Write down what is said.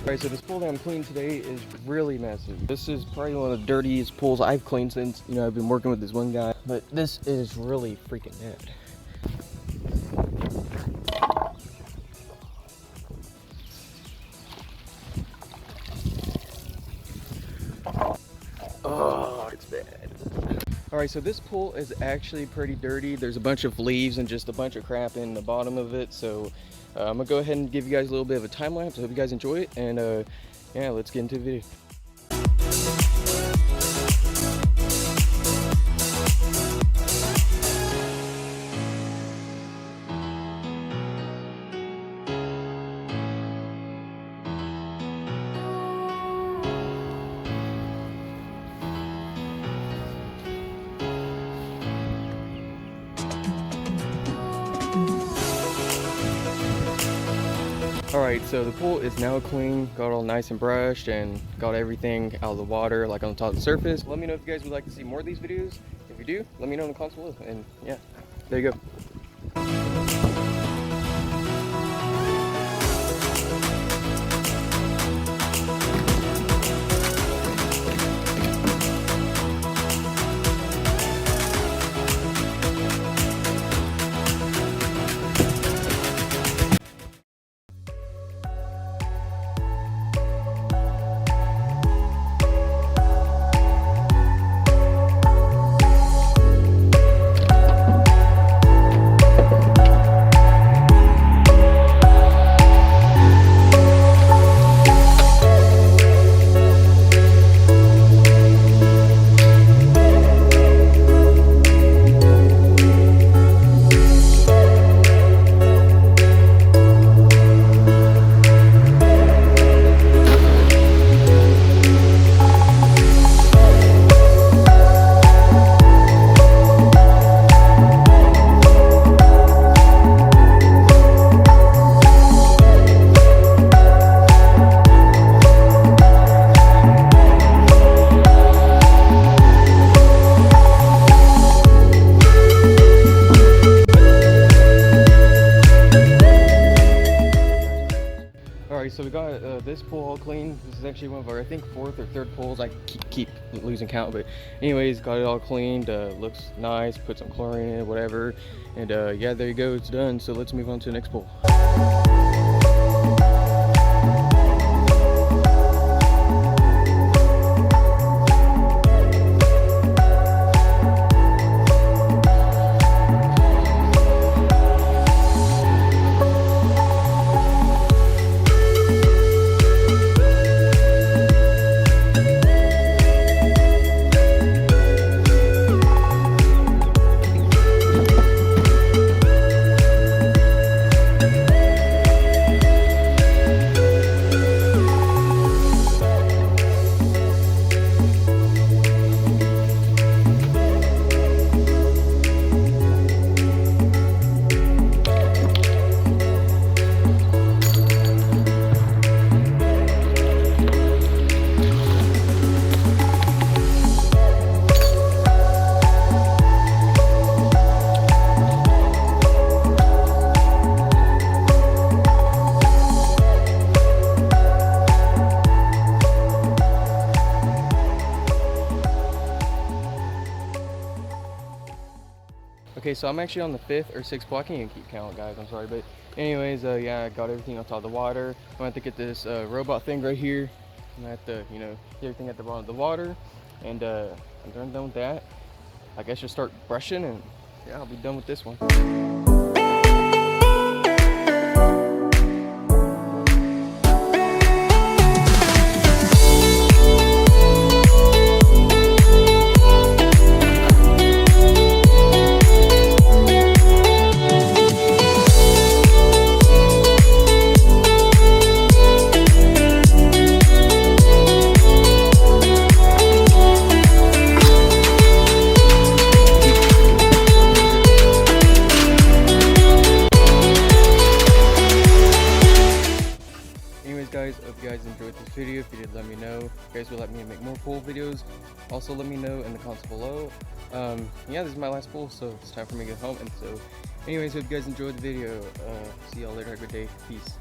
Alright, so this pool that I'm cleaning today is really messy. This is probably one of the dirtiest pools I've cleaned since, you know, I've been working with this one guy. But this is really freaking bad. Oh, it's bad. Alright, so this pool is actually pretty dirty. There's a bunch of leaves and just a bunch of crap in the bottom of it. So I'm gonna go ahead and give you guys a little bit of a time lapse. I hope you guys enjoy it, and yeah, let's get into the video. Alright, so the pool is now clean, got all nice and brushed, and got everything out of the water, like on the top of the surface. Let me know if you guys would like to see more of these videos. If you do, let me know in the comments below, and yeah, there you go. Alright, so we got this pool all clean. This is actually one of our, I think, 4th or 3rd pools. I keep losing count, but anyways, got it all cleaned. Looks nice. Put some chlorine in it, whatever. And yeah, there you go. It's done. So let's move on to the next pool. Okay, so I'm actually on the 5th or 6th pool. I can't even keep count, guys. I'm sorry, but anyways, yeah, I got everything on top of the water. I'm gonna have to get this robot thing right here. I'm gonna have to, you know, get everything at the bottom of the water, and I'm done with that. I guess just start brushing, and yeah, I'll be done with this one. Guys, hope you guys enjoyed this video. If you did, let me know. If you guys would like me to make more pool videos, also let me know in the comments below. Yeah, this is my last pool, so it's time for me to get home. And so anyways, hope you guys enjoyed the video. See y'all later. Have a good day. Peace.